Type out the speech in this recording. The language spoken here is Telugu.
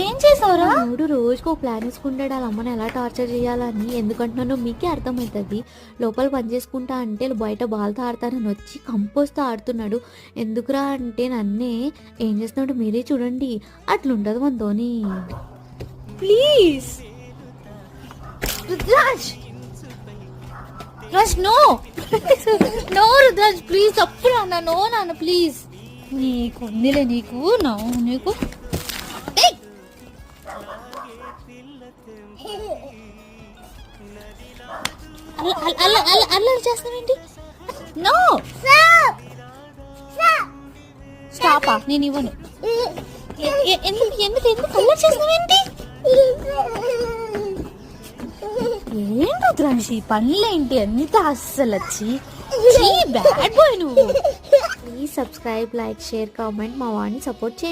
ఏం చేసావురా? మూడు రోజుకో ప్లాన్ వేసుకుంటాడు వాళ్ళ అమ్మని ఎలా టార్చర్ చేయాలని. ఎందుకంటున్నానో మీకే అర్థమవుతుంది. లోపల పని చేసుకుంటా అంటే బయట బాల్తో ఆడతానని వచ్చి కంపోజ్తో ఆడుతున్నాడు. ఎందుకురా అంటే నన్నే ఏం చేస్తున్నాడు మీరే చూడండి. అట్లుంటది మనతోని. Please Rudraj, Rudraj no no Rudraj please, తప్పు నాన్న, నో నాన్న ప్లీజ్. నీకు ఉందిలే, నీకు నో, నీకు అల్లరి చేస్తావేంటి? నో స్టాపా, నేను ఇవ్వను. ఎందుకు ఎందుకు ఎందుకు అల్లరి చేస్తావేంటి? ఏం రుద్రాంశి పనులేంటి అంత అస్సలు వచ్చి బ్యాడ్ బాయ్ నువ్వు. Please subscribe, like, share, comment. మా వాడిని సపోర్ట్ చేయండి.